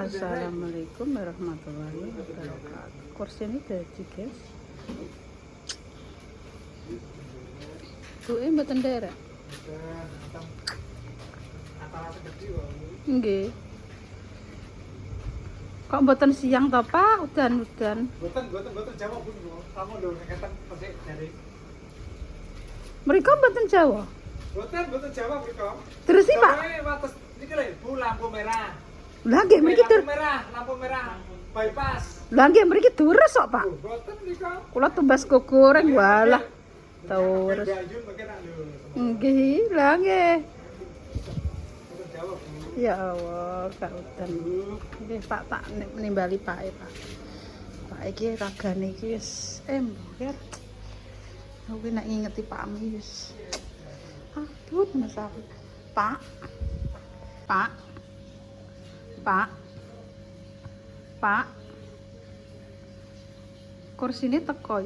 Assalamualaikum warahmatullahi wabarakatuh. Kursi ini jadi guys. Tuh mboten derek. Nggih. Kok mboten siang to, Pak? Udan-udan. Mboten Jawa Bu. Kamu lho ngeten pesik dari. Mereka mboten Jawa. Mboten Jawa mriko. Terus sih, Pak? Wates niki lho Bu, lampu merah. Lah nggih mriki lampu merah. Bypass. Lah nggih mriki durus kok, Pak. Mboten mriko. Kula tumbas goreng walah. Durus. Bayun mungkin nak lho. Nggih, lah nggih. Mboten Jawa Bu. Ya Allah, gak udan. Nggih, Pak tak nimbali Pak. Pak iki ragane iki wis ember. Aku nek ngingeti Pak Mi wis. Aduh, masalah. Pak. Pak. Pak. Pak. Kursi ini teko.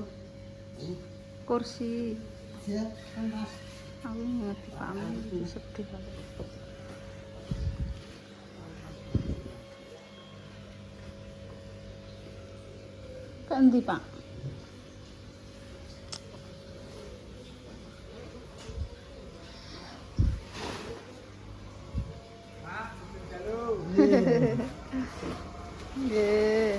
Kursi. Ya, Mas. Aku ngerti Pak Mi sedih banget. Ganti Pak. Nggih.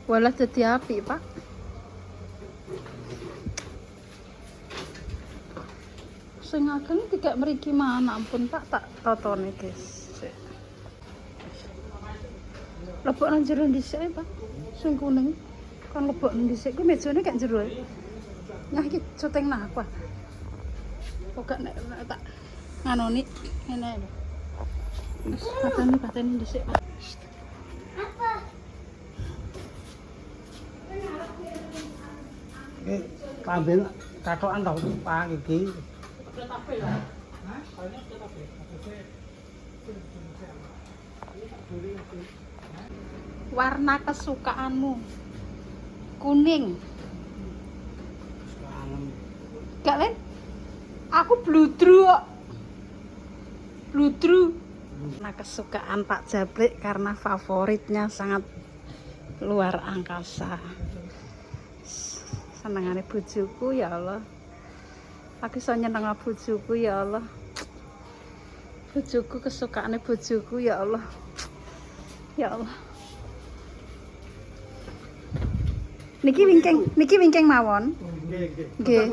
Walah dadi apik, Pak. Sing ageng dikek mriki mana ampun Pak tak totone, guys. Lebok nang jero dhisik, Pak. Sing kuning. Kan lebok nang dhisik ku mejane kek jero. Nah iki syuting nah apa? Kok gak nek tak nganoni ngene lho. Wis pateni dhisik. Ambil katokan tau Pak iki. Warna kesukaanmu kuning. Gak Len? Aku bludru kok. Bludru. Nah kesukaan Pak Jabrik karena favoritnya sangat luar angkasa. Senengane bojoku ya Allah. Aku iso nyeneng bojoku ya Allah. Bojoku kesukaane bojoku ya Allah. Ya Allah. Niki wingking mawon. Nggih. Nggih.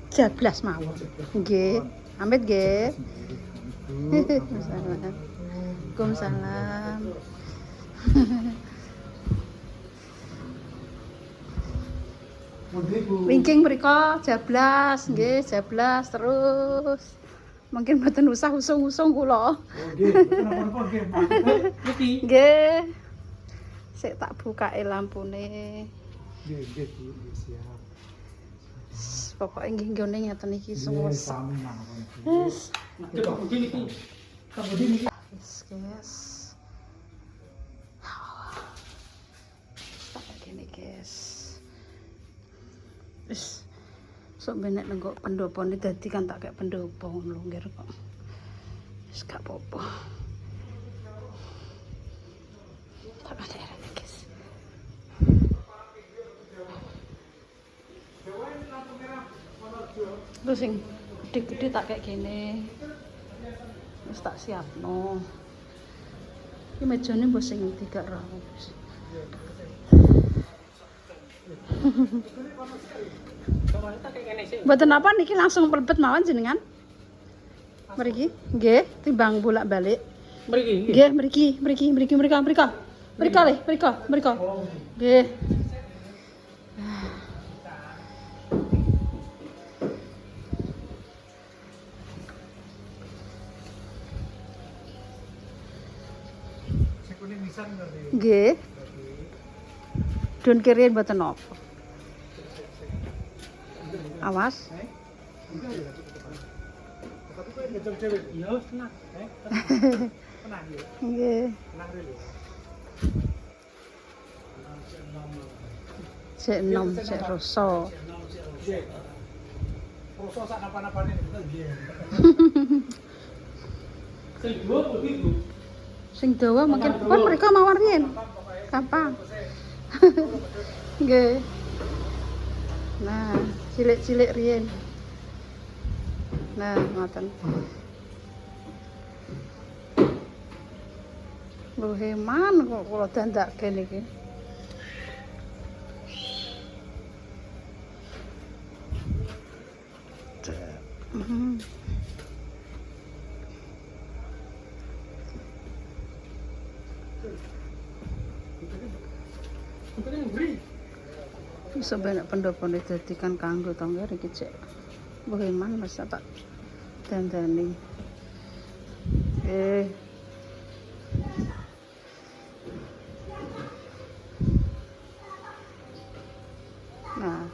Jablas mawon. Nggih. Amit nggih. Waalaikumsalam. Wingking mriko jablas, nggih, jablas terus. Mungkin mboten usah usung-usung kula. Nggih. Nggih. Sik tak bukake lampune. Nggih, siap. Pokoke nggih nggone ngeten iki semua. Wis. Guys. Tak kene, guys. Wis. Sok benek nengko pendopone dadi kan tak kek pendopo ngono lho kok. Wis gak apa-apa. Tak ada guys. Terus sing gede-gede tak kayak gini. Wis tak siapno. Iki mejane mbok sing 300. Mboten apa niki langsung pelebet mawon jenengan. Mriki, nggih, timbang bolak-balik. Mriki. Nggih, mriki. Mrika le, mrika. Nggih. Nggih. Don kirian mboten napa. Awas. Nggih. Cek enom, cek rasa. Rasa sak napa-napane. Sing dua putih Bu. Sing dawa mungkin pun mereka mawar riyen. Gampang. Nggih. Nah, cilik-cilik riyen. Nah, ngoten. Lho heman kok kula dandake niki. Bisa banyak pendopo dadi kan kanggo to nggih iki cek. Mbah Iman masa tak dandani. Nah.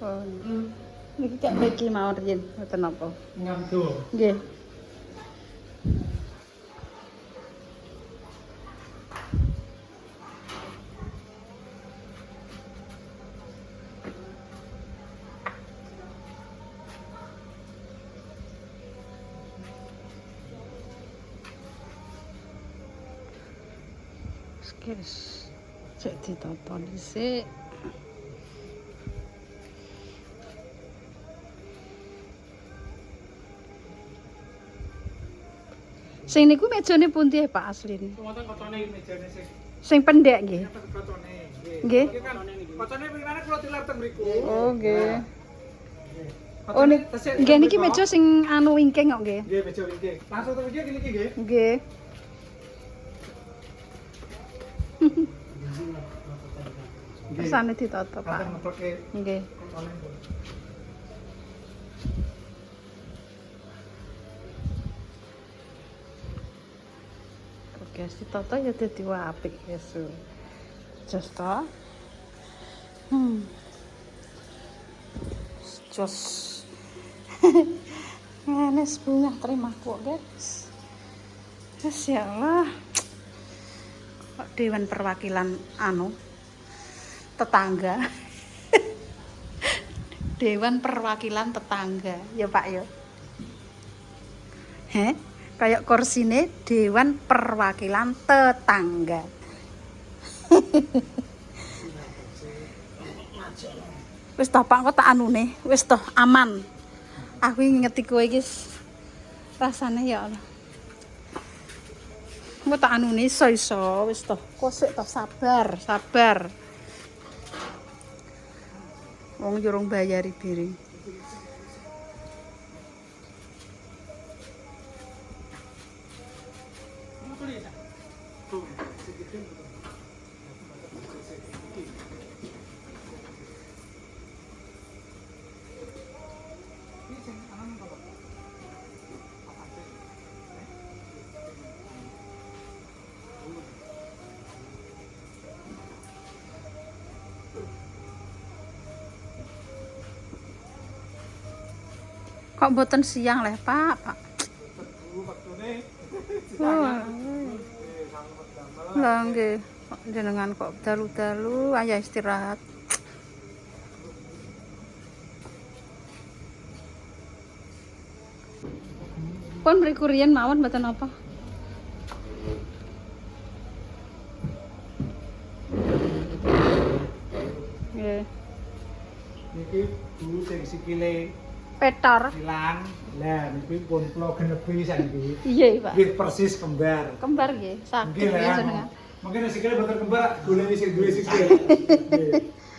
Oh. Niki kak iki mawon riyen mboten napa. Ngamdo. Nggih. Guys, cek ditata dhisik. Sing niku mejane pundi Pak asline? Wonten kocone mejane sing Sing pendek nggih. kocone Nggih. Iki kan kocone winginane kula tilar teng mriku. Oh nggih. Oh nggih niki meja sing anu wingking kok nggih. Nggih, meja wingking. Langsung teng iki nggih. Nggih. Kersane ditata, Pak. Nggih. Oke, ditata ya dadi apik Yesu. Jos to. Jos. Nes bunga terima kok, guys. Ya Allah. Kok Dewan Perwakilan tetangga. Dewan Perwakilan Tetangga, ya Pak ya. Kayak kursine Dewan Perwakilan Tetangga. Wis toh Pak kok tak anune, wis toh aman. Aku ngingeti kowe iki rasane ya Allah. Mau tak anune iso wis toh. Kosek toh sabar. Wong jurung bayari piring. Kok mboten siang leh, Pak? Lah nggih, kok jenengan kok dalu-dalu ayah istirahat. Pun mriku riyen mawon mboten apa. Nggih. Niki Bu sing sikile Petor. hilang. Lah niki pun kula genebi saniki. Iya, Pak. Nggih persis kembar. Kembar nggih, saged Nggih nggih lah. jenengan. Mungkin sikile boten kembar, goleki sing duwe sikil. Nggih.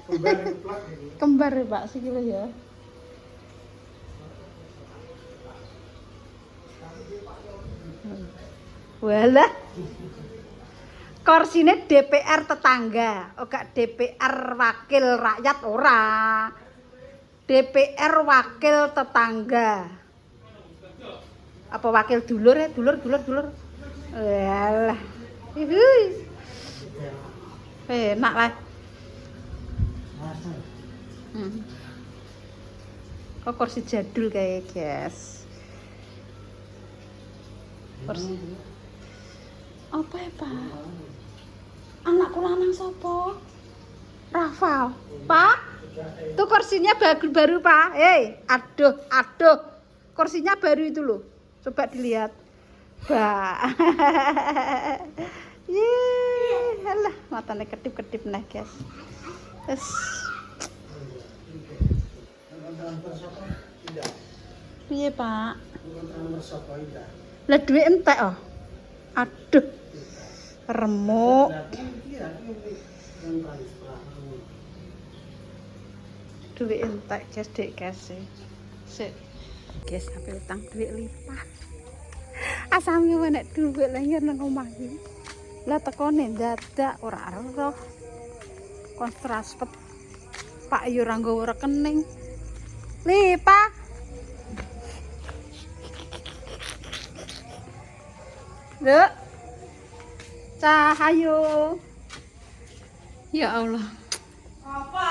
Kembar niku plak niku. Kembar ya, Pak sikile ya. Walah. Korsine DPR tetangga, ora DPR wakil rakyat ora. DPR wakil tetangga. Apa wakil dulur ya? Dulur. Walah. Enak lah. Kok kursi jadul kayak guys. Kursi. Apa ya Pak? Anakku lanang sopo? Rafael. Pak? Itu kursinya baru Pak. Aduh. Kursinya baru itu loh. Coba dilihat. Bah. Yeay, alah matane kedip-kedip nah, guys. Wes. Piye, Pak? Lah duit entek oh. Aduh. Remuk. Duit entek, guys, dek kasih. Sik. Guys, sampai utang duit lipat. Asame menek duit lagi nang omah iki. Lah tekone dadak ora roh. Kon transfer Pak yo ora nggawa rekening. Li, Pak. Dek. Cahayu. Ya Allah. Apa?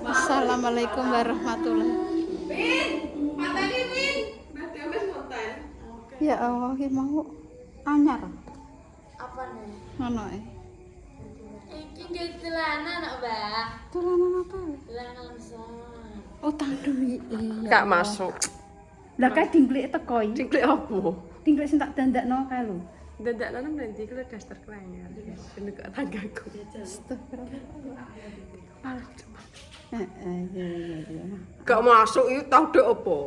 Assalamualaikum warahmatullahi. Win, matanya Win. Mati wis monten. Ya Allah, ki mau anyar. Apa nih? Ngono e. Iki nggih celana nak, Mbak. Tulanan apa? Celana langsung. Utang duit. Gak masuk. Lah kae dingklik teko iki. Dingklik apa? Dingklik sing tak dandakno kae lho. Dadak lanang nanti kalau daster kelanyar. Kena ke tanggaku. Astagfirullah. Iya. Gak masuk itu tahu dek apa?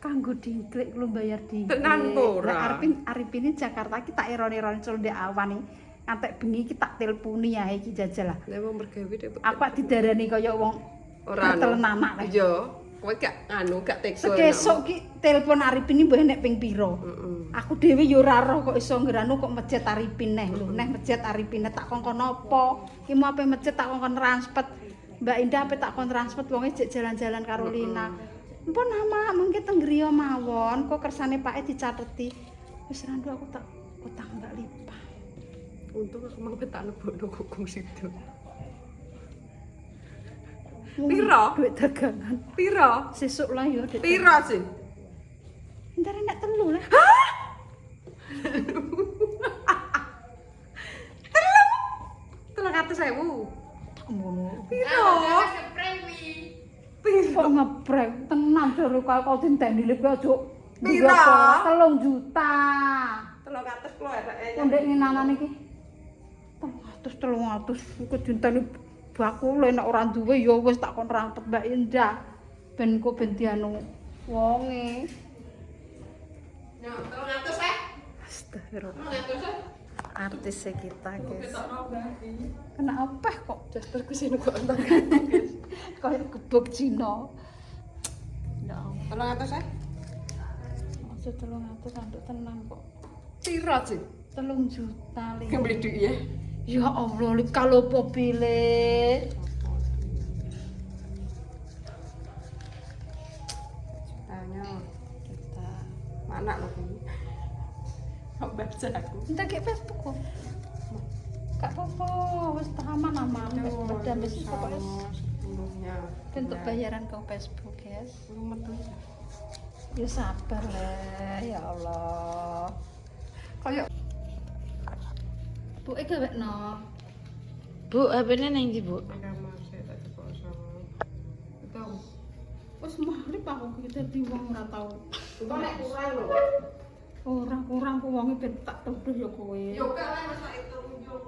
Kanggo dingklik lu bayar dingklik. Tenan ora? Lah arepine Jakarta ki tak iron-iron cul ndek awan iki. Antek bengi ki tak telponi ae iki jajal lah. Lah mau mergawe dek. Apa didarani kaya wong Ora ketelen anak lho. Iya. Kowe gak gak tekso. Sekesuk ki telepon Arifin mbah nek ping pira. Aku dhewe ya ora roh kok iso ngranu kok masjid Arifin neh lho. Neh masjid Arifin tak kongkon apa? Ki mau ape masjid tak kongkon transpet. Mbak Indah ape tak kon transpet wonge jek jalan-jalan karo Lina. Mpun ama mengke teng griya mawon kok kersane pake dicateti. Wis randu aku tak utang Mbak Lipa. Untung aku mau tak lebokno kokong situ. Piro? Piro? Duit dagangan. Piro? Sesuk lah ya, Dek. Piro sih? Entar nek telu lah. Telung atus 1.000. Ngono. Piro? Kok ngeprank tenan jare kok dinteni lip aja. Piro? 3 juta. 300 klo erek. Ndek nginanane iki. 300 iku dinteni bakule nek ora duwe ya wis tak kon rampet Mbak Indah. Ben kok ben dianu wonge. Yo, 300 Astagfirullah. 300. Artis kita, guys. Kena apa kok? Dasterku sing kok entar. Kayak gebuk Cina. Ya Allah. 300 Maksud 300 anduk tenang kok. Piro sih? 3 juta le. Kembali duit ya. Ya Allah, lip kalau popile. Tanya Kita. mana lo ini? Kok baca aku? Entar ke Facebook kok. Kak apa-apa, wis tak aman-aman. Udah wis pokoknya Sebelumnya. untuk bayaran ke Facebook, guys. Metu. Ya sabar lah, ya Allah. Kayak Bu Ega wekno. Bu, HP-ne nang ndi, Bu? kamar saya tak coba sama. Tahu. Wis magrib aku ki dadi wong ora tau. Kok nek kurang lho. Ora kurang ku wonge ben tak tuduh ya kowe. Yo gak lah masa itu.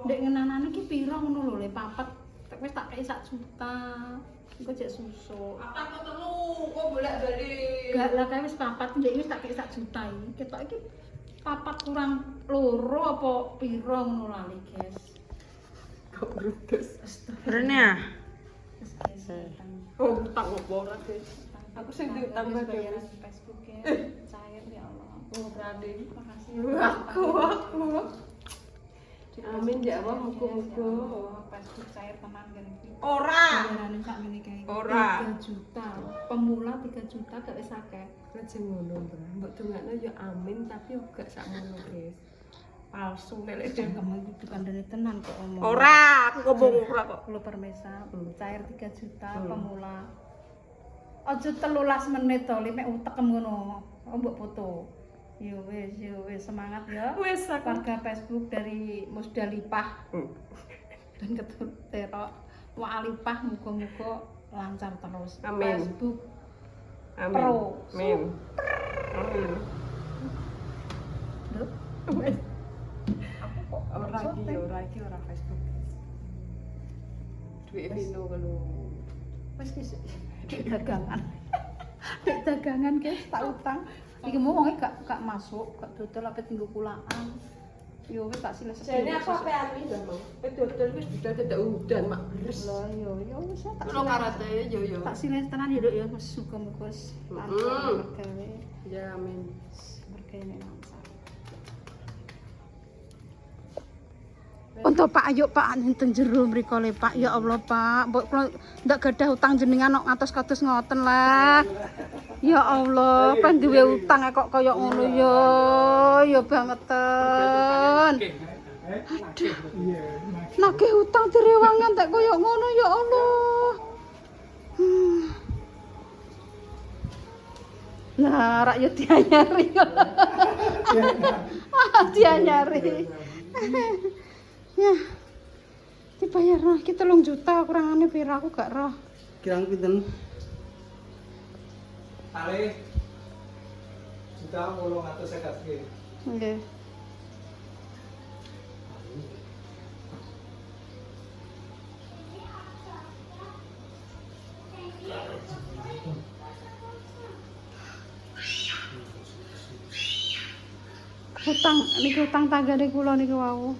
Ndek ngenanane ki pira ngono lho le papat. Wis tak kei 1 juta. Engko jek susu. Aku telu kok bolak-balik. Gak lah kae wis papat ndek wis tak kei 1 juta iki. Ketok iki papat kurang loro apa pira ngono lali, guys. Kok brutus. Rene ah. Wis guys. Oh, utang opo ora, Guys? Aku sing ditambah bayaran Guys. Facebook ya. Cair ya Allah. Oh, berani. Makasih. Aku. Amin ya Allah, muga-muga. Facebook cair teman kan iki. Ora. Bayarane sak meneh kae. Ora. 3 juta. Pemula 3 juta gak wis akeh. Aja ngono, Mbak. Mbok dongakno ya amin, tapi yo gak sak ngono, Guys. Palsu lek Dan kamu itu kandani tenan kok omong. Ora, aku ngomong ora kok. Kulo permesa cair 3 juta pemula. Aja 13 menit to, mek utekem ngono. Oh mbok foto. Yo wis semangat ya. Wis aku. Warga Facebook dari Musdalifah dan Terok Waalipah muga-muga lancar terus. Amin. Facebook Amin. Pro. Amin. Loh, Wes, aku kok ora iki ora Facebook. Duit Vino kalau wis wis duit dagangan. Duit dagangan guys, tak utang. Iki mau wonge gak masuk, gak dodol apa tinggal pulaan. Yo wis tak siles. jane apa apean iki lho, Mang. Dodol wis dadak udan mak beres. Lah yo wis tak Kulo karate yo. tak siles tenan ya, Dok ya. Wis muga-muga wis lancar mergawe. Ya amin. Mergawe lancar. Untuk Pak, ayo Pak, enten jero mriko le Pak. Ya Allah Pak, mbok kula ndak gadah utang jenengan kok ngatos-kados ngoten lah. Ya Allah, pan duwe utang kok kaya ngono ya. Ya bangeten. Iya. Nagih utang direwangan tak kaya ngono ya Allah. Nah, rakyat dianyari. Dianyari. Ya. Dibayar nah, kita 3 juta kurangane pira aku gak roh. Kirang pinten? Kali juta 850. Nggih. Utang niki utang tanggane kula niku wau.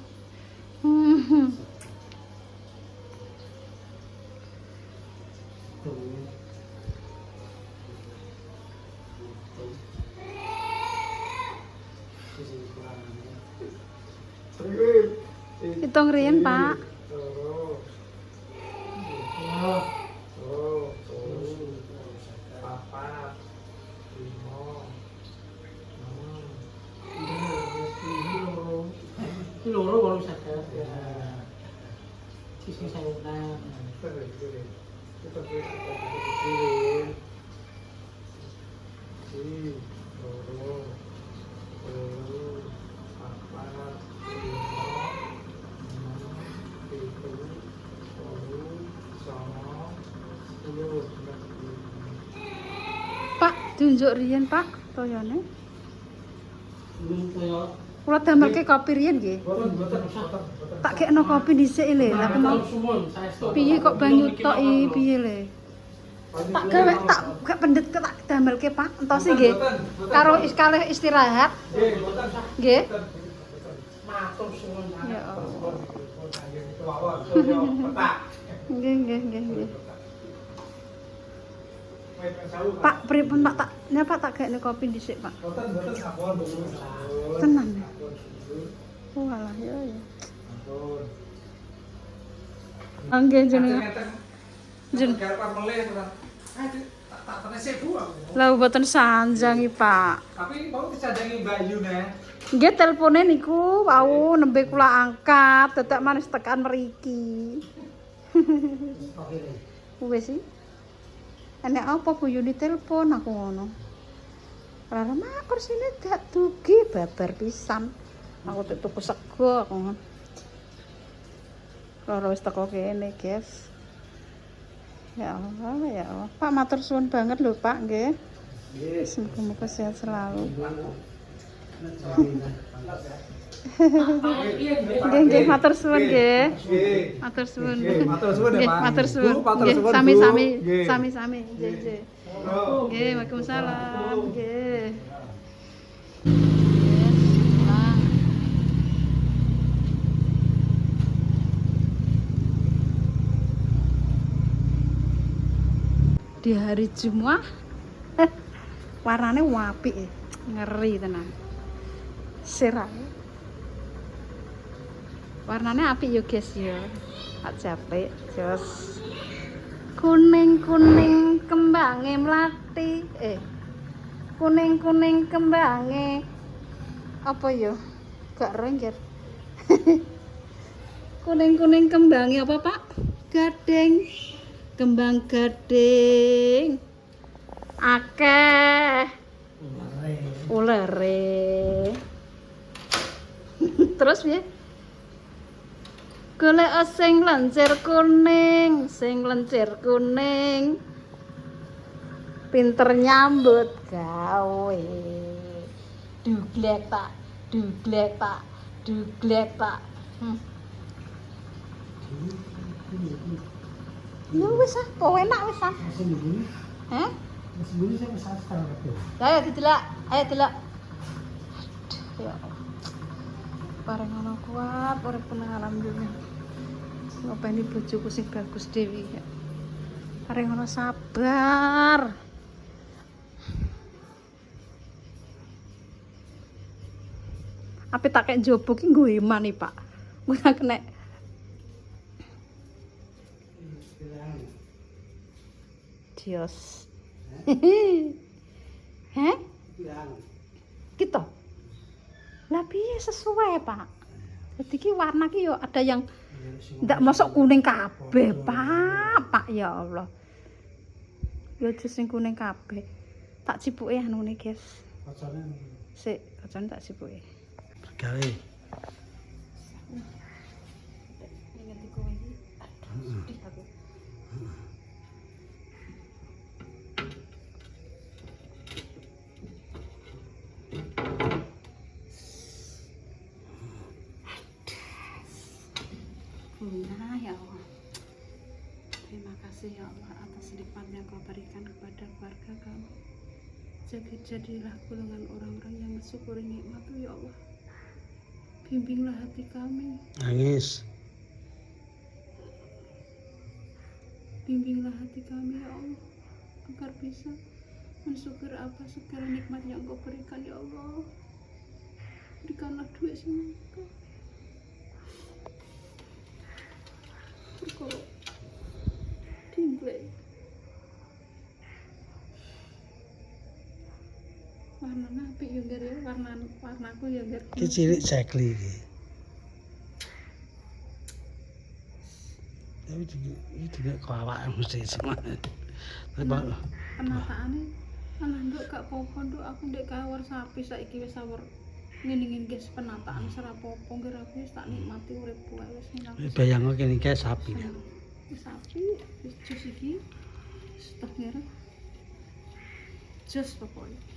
Hitung riyen, Pak. Ini loro kalau sadar. Sisi sayuran. Pak, tunjuk riyen, Pak, toyone. Belum kaya Kula damelke kopi riyen nggih. Tak kekno kopi dhisik lho, aku mau. Piye kok banyu tok iki piye le? Tak gawe tak gak pendet tak damelke Pak, entos nggih. Karo kalih istirahat. Nggih. matur suwun. Ya Allah. Nggih, nggih, nggih, nggih. Pak, pripun Pak tak Pak tak gakne kopi dhisik, Pak. Tenan. Walah ya ya. Nggih jenengan. Lah mboten sanjangi, Pak. Tapi mau disanjangi Bayu nih. Nggih telpone niku wau nembe kula angkat, dadak manis tekan mriki. Wis sih. Enek apa Bu Yuni telepon aku ngono. Rara mak kursine gak dugi babar pisan. Aku tuku sego aku ngono. Rara wis teko kene, guys. Ya Allah, ya Allah. Pak matur suwun banget lho, Pak, nggih. Semoga sehat selalu. Nggih, nggih, matur suwun nggih. Matur suwun. Matur suwun ya, Nggih, Pak. matur suwun. Bu, matur Nggih, suwun, Bu. sami-sami, Nggih. sami-sami. Nggih, nggih. Nggih, Waalaikumsalam. Nggih. Yes, pulang. Di hari Jumat warnane apik, ngeri tenan. Serah. Warnane apik yo guys yo. Tak capek, jos. Kuning-kuning kembange mlati. Kuning-kuning kembange apa yo? Gak rengger. Kuning-kuning kembange apa, Pak? Gading. Kembang gading. Akeh. Ulere. Terus piye? Golek sing lencir kuning, sing lencir kuning. Pinter nyambut gawe. Duglek tak, duglek tak, duglek tak. Ya wis ah, po enak wis ah. Masih bunyi. Heh? Masih bunyi saya pesawat sekarang tapi. Ayo didelok, ayo delok. Ya Allah. Bareng ana kuat, urip tenang alhamdulillah. Ngopeni bojoku sing bagus dewi ya. Bareng ana sabar. Apa tak kayak jobo ki nggo iman nih, Pak. Gue tak kena. Dios. Heh? Gitu. Lah piye sesuai, Pak? Jadi ki warna ki yo ada yang ndak masuk kuning kabeh, Pak. Pak ya Allah. Yo sing kuning kabeh. Tak cipuke anune, guys. Kocone. Sik, kocone tak cipuke. Gawe. Ngerti kowe iki. Aduh, sedih aku. Nah, ya Allah. Terima kasih ya Allah atas nikmat yang kau berikan kepada keluarga kami. Jadilah golongan orang-orang yang mensyukuri nikmat-Mu ya Allah. Bimbinglah hati kami. Nangis. Bimbinglah hati kami ya Allah. Agar bisa mensyukuri apa segala nikmat yang Engkau berikan ya Allah. Berikanlah duit semoga. Kalau tinggal warnanya apik yo ngger ya, warnaku yo ngger. Iki cilik cekli iki. Tapi iki tidak kok awake mesti semuanya. Tapi Penataane alah nduk gak apa-apa nduk, aku ndek kawar sapi saiki wis sawur ngene-ngene guys, penataan ora apa-apa ngger aku wis tak nikmati uripku wis ngene. bayangno kene iki sapi. Wis sapi wis jus iki stok ngene. Jus pokoknya.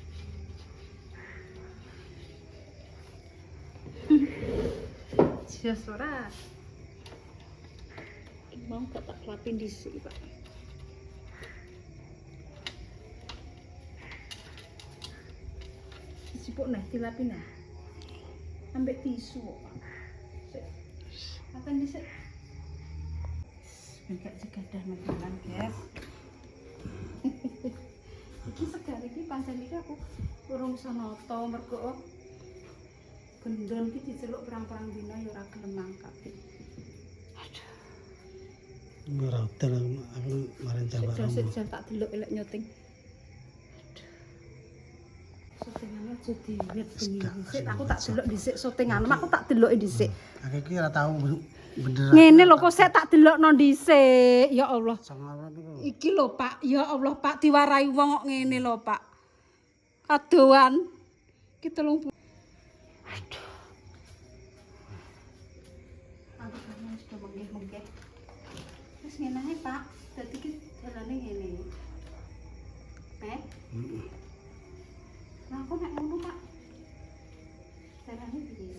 Jus ora. Mau tak lapin dhisik, Pak. Sipuk nah dilapin nah. Ambek tisu kok, Pak. Sik. Akan dhisik. Enggak segadah makanan, guys. Iki segar iki pancen iki aku urung iso nata mergo gendon iki diceluk perang-perang dina ya ora gelem mangkat. Aduh. Ora udan aku maren jawab. Sik tak delok elek nyoting. Syutingane aja diwet bengi dhisik. Aku tak delok dhisik syutingane, aku tak deloki dhisik. Aku iki ora tau bener. Ngene lho kok sik tak delokno dhisik. Ya Allah. Sangaran iku. Iki lho Pak, ya Allah Pak diwarai wong kok ngene lho Pak. Kadoan. Ki 30. Aduh. Aku kan sudah menggih-menggih. Wis ngene ae Pak. Dadi ki dalane ngene. Heeh. Lah kok nek ngono Pak. Dalane piye?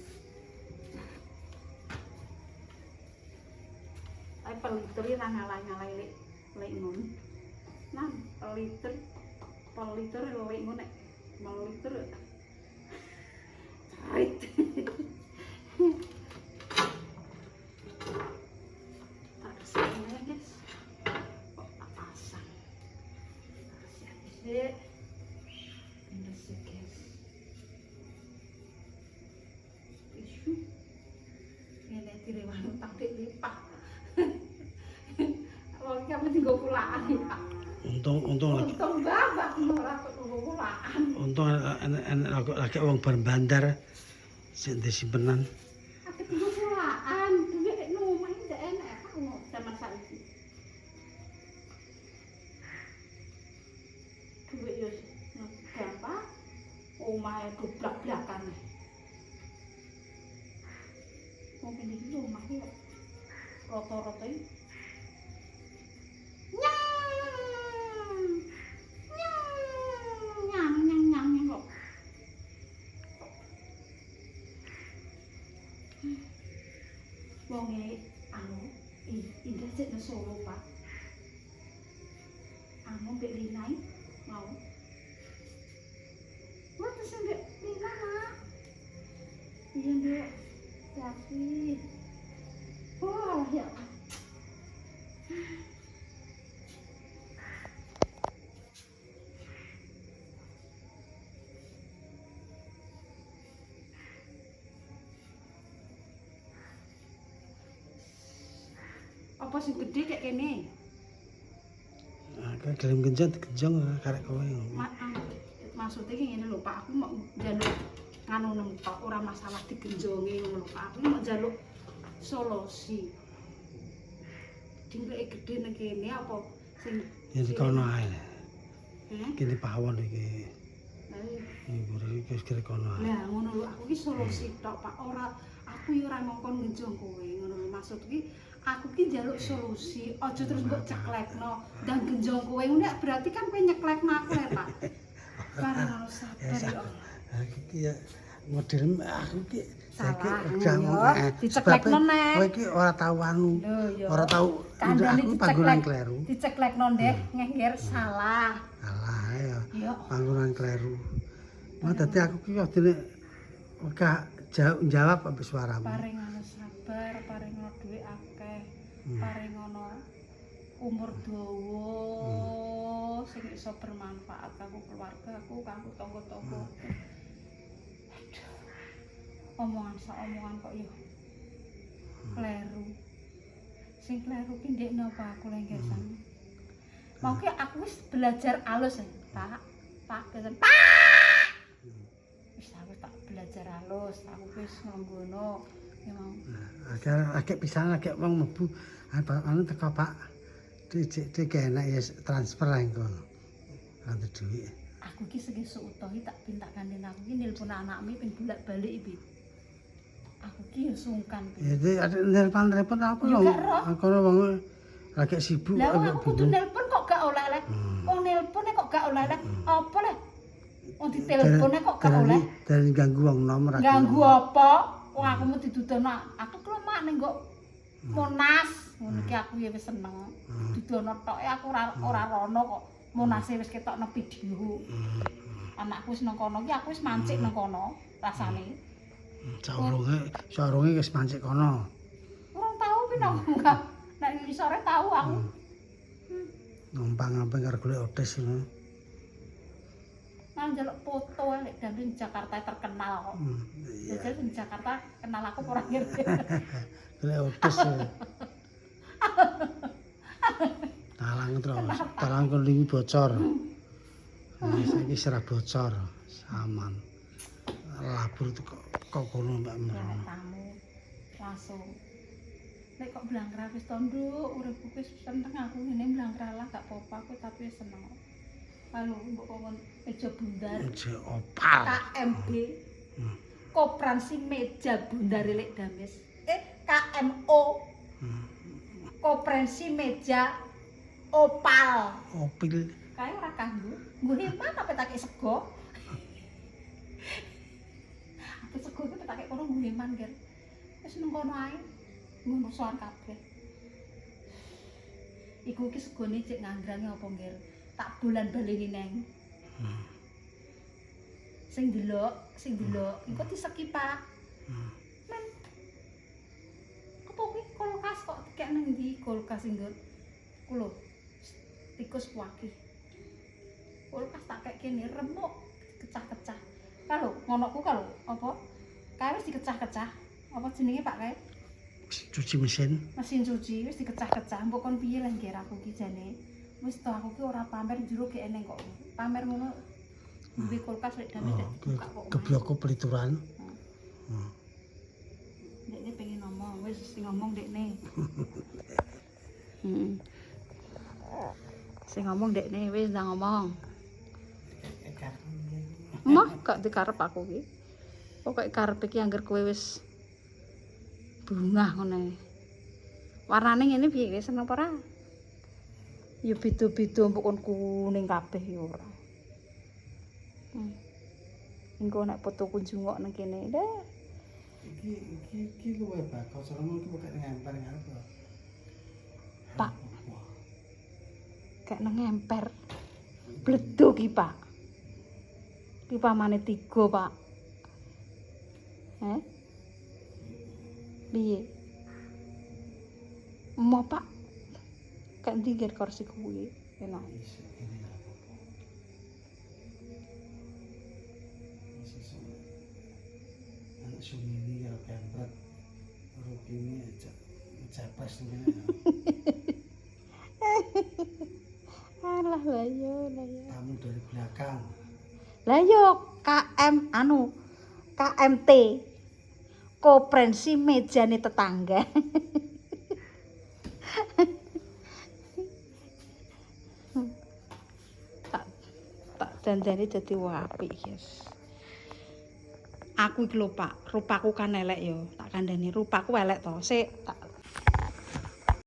Ae peliter ra ngalah-ngalah lek ngono. Nah, peliter lek ngono nek meliter. Cait. Tak sini guys. Kok tak pasang. Siap-siap. Ini sih guys. Isu. Ini direwani tak lipat. Wong iki mesti nggo pulaan Pak. Untung lagi. Untung babak ora kok nggo pulaan. Untung enak lagi wong bandar sing disimpenan. Aku nggo pulaan, duwe nek omah iki ndak enak Pak ngono zaman saiki. Duwe yo gampang. Omahe goblak-blakan. Mungkin iki omah iki rata-rata iki Solo, Pak. Anu mbek Linai mau. Wah, terus mbek Lina, Mak. Iya, Nduk. Tapi wah, ya. Apa sing gede kayak kene? Nah, kayak gelem genjot genjong karek kowe. Maksudnya ngene lho Pak, aku mau njaluk nganu nang Pak, ora masalah digenjonge ngono lho Pak. Aku mau njaluk solusi. Dingleke gede nang kene apa sing Ya di kono ae. Heh. Kene pawon iki. Lah iya. Ibu iki wis kira kono ae. Lah ngono lho, aku ki solusi tok Pak. Aku yo ora ngongkon ngenjong kowe ngono lho. Maksud ki aku ki njaluk solusi, aja terus mbok ceklekno dan genjong kowe ngono berarti kan kowe nyeklekno aku ya Pak. Barang ngono sabar ya Allah. Iki ya model aku ki Salah, udah diceklekno nek. Kowe iki ora tau anu. Lho yo. Ora tau Kandhane aku panggonan kleru. Diceklekno ndek ngengger salah. Alah ya. Yo. Panggonan kleru. Mau dadi aku ki wadene gak jawab apa suaramu. Paring anu sabar, paring ono dhuwit akeh, paring ono umur dawa sing iso bermanfaat kanggo keluargaku, kanggo tangga-tanggaku. Omongan kok yo kleru. Sing kleru ki ndek napa aku lenggesan. Mau ki aku wis belajar alus ya, Pak. Pak, keten Pak. Wis aku tak belajar halus, aku wis nganggono ya mau. Akeh pisan akeh wong mlebu anu teko Pak. Dik enak ya transfer ae ngono. Kanthi dhuwit. Aku ki segesuk utahi tak pintak kandhen aku ki nelpon anakmu ping bolak-balik iki. Aku ki ya sungkan. Ya ada nelpon apa Ya lho. gak roh. Aku wong lagi sibuk. Lah agak aku kudu bingung. nelpon kok gak oleh-oleh. Wong nelpone kok gak oleh-oleh. Apa le? Wong ditelepone kok gak oleh. Dan ganggu wong nomor aku. Ganggu apa? Wong aku mau didudono. Aku klemak ning kok Monas. Ngono ki aku ya wis seneng. Didono tok aku ora rono kok. Monase wis ketokno video. Anakku wis nang kono ki aku wis mancik nang kono rasane. Saurunge wis mancik kono. Urung tau pi nang enggak. Nek isore tau aku. Numpang-numpang karo golek odes ngono. Nang njaluk foto lek Damping Jakarta terkenal kok. Jajal di Jakarta kenal aku ora ngerti. Golek odes. Talang kon iki bocor. Saiki serah bocor saman. Labur kok kono mbak Nek tamu langsung. Nek kok blangkra wis to nduk, uripku wis seneng aku ngene blangkra lah gak apa-apa aku tapi seneng. Halo, mbok kon meja bundar. Meja opal. KMB. Koperasi meja bundar lek Dames. KMO. Koperasi meja opal. Opil. Kae ora kanggo. Nggo hemat apa tak sego. Apa sego iki tak kono nggo hemat, Ger. Wis nang kono ae. Ngono sowan kabeh. Iku iki segone cek ngandrange apa, Ger? Tak bulan baleni neng. Sing delok, engko diseki, Pak. Men. Apa kuwi kulkas kok dikek nang ndi kulkas nggo? Kulo. Tikus kuaki. Kulkas tak kek kene remuk kecah-kecah. Kalau ngonoku kalau apa? Kae wis dikecah-kecah. Apa jenenge Pak kae? Cuci mesin. Mesin cuci wis dikecah-kecah. Mbok kon piye lah ngger aku ki jane. Wis to aku ki ora pamer jero ki eneng kok. Pamer ngono. Duwe kulkas lek Dames buka kok. Kebloko pelituran. Dekne pengen ngomong, wis ngomong dekne. Sing ngomong dekne wis ndang ngomong. Mah gak dikarep aku ki. Pokoke karep iki angger kowe wis bungah ngene. Warnane ngene piye wis seneng apa ora? Ya beda-beda mbok kon kuning kabeh ya ora. Engko nek foto kunjungok nang kene deh. Iki luwe bakal saremu iki pokoke ngemper ngarep. Pak, Gak nang emper. Bleduk iki, Pak. Iki pamane 3, Pak. Piye? Mau, Pak. Gak ndingger kursi kuwi. Enak. Anak sumini ya pempret. Rukine aja cepes ngene. Alah lah yo. Kamu dari belakang. Lah yo KMT. Koperensi mejane tetangga. tak janjani dadi wong apik, yes. Aku iki lho, Pak, rupaku kan elek yo. Tak kandhani rupaku elek to. Sik tak